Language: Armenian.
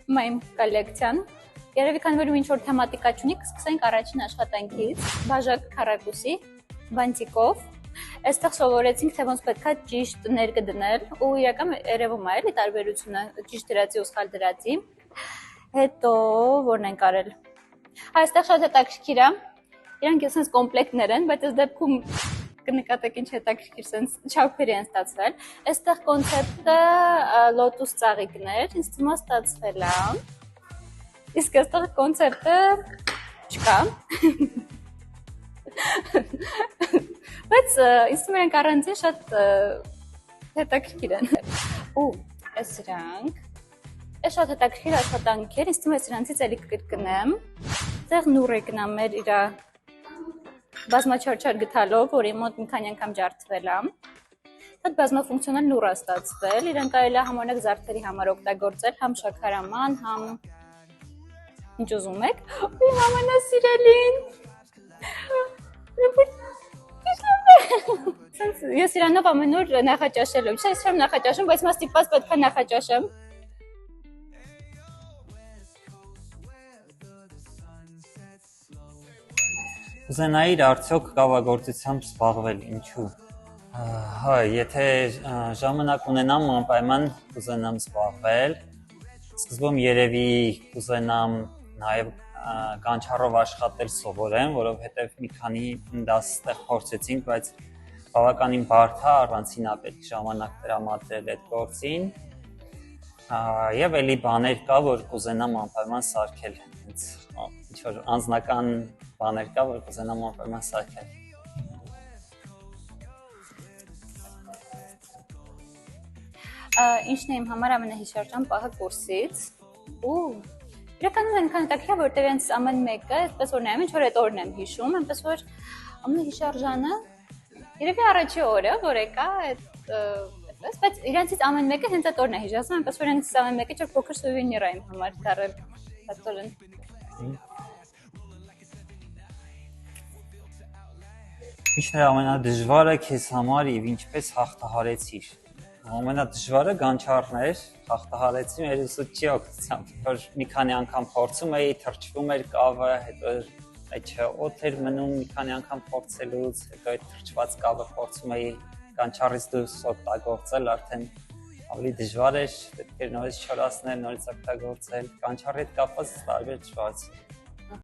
Մայմ կոլեկցիան։ Երևի քանի որ ինչ-որ թեմատիկա չունի, կսկսենք առաջին աշխատանքից, բաժակ քառակուսի, բանտիկով։ Այստեղ սովորեցինք, թե ոնց պետք է ճիշտ ներկը դնել, ու իրական երևում է էլի տարբերությունը ճիշտ դրածի ու սխալ դրածի։ Հետո որն ենք արել։ Այստեղ շատ հետաքրքիր է։ Իրանք sense կոմպլեկտներ են, բայց այս դեպքում կնկատեք ինչ հետաքրքիր sense չափերի են ստացվել։ Այստեղ կոնցեպտը լոտուս ծաղիկներ, ինձ թվում է ստացվել է։ Իսկ այստեղ կոնցեպտը չկա։ Բայց ինձ թվում է իրենք առանձին շատ հետաքրքիր են։ Ու այս իրանք, այս շատ հետաքրքիր աշխատանքեր, ինձ թվում է սրանցից էլի կրկնեմ։ Այստեղ նուր է գնամ մեր իրա բազմաչարչար գտալով, որի մոտ մի քանի անգամ ջարդվել է։ Շատ բազմաֆունկցիոնալ նուր է ստացվել, իրեն կարելի է համարյա զարդերի համար օգտագործել, համ շաքարաման, համ ինչ ուզում եք։ Իմ ամենասիրելին։ Ես իրանով ամեն օր նախաճաշել եմ, ես չեմ նախաճաշում, բայց մաս տիպված պետք է նախաճաշեմ։ Կուզենայիր արդյոք կավագործությամբ զբաղվել, ինչու։ Հա, եթե ժամանակ ունենամ, անպայման կուզենամ զբաղվել։ Սկզբում երևի կուզենամ նաև կանչառով աշխատել սովորեմ, որովհետև մի քանի դաս ստեղ փորձեցինք, բայց բավականին բարդ է, առանցին է պետք ժամանակ տրամադրել այդ գործին։ Եվ էլի բաներ կա, որ կուզենամ անպայման սարքել, ինչ-որ անձնական բաներ կա, որ կուզենամ անպայման սարքել։ Ինչն է իմ համար ամենահիշարժան պահը կուրսից, ու իրականում այնքան հետաքրքիր է, որտեղ իրենց ամեն մեկը, այսպես որ նայում, ինչ-որ այդ օրն եմ հիշում, այնպես որ ամենահիշարժանը երևի առաջի օրը, որ եկա այդպես, բայց իրենցից ամեն մեկը հենց այդ օրն է հիշացնում, այնպես որ իրենցից ամեն մեկը ինչ-որ փոքր սուվենիր է իմ համար դառել հատորեն։ Ինչն է ամենադժվարը քեզ համար եւ ինչպես հաղթահարեցիր։ Ամենադժվարը գանչառն էր, հաղթահարեցի մեր ուսուցչի օգնությամբ, որ մի քանի անգամ փորձում էի, թրջվում էր կավը, հետո այդ օդ էր մնում մի քանի անգամ փորձելուց, հետո այդ թրջված կավը փորձում էի գանչառից դուրս օգտագործել, արդեն ավելի դժվար էր, պետք էր նորից չորացնել, նորից օգտագործել, գանչառի հետ կապված տարբեր դժվարություններ։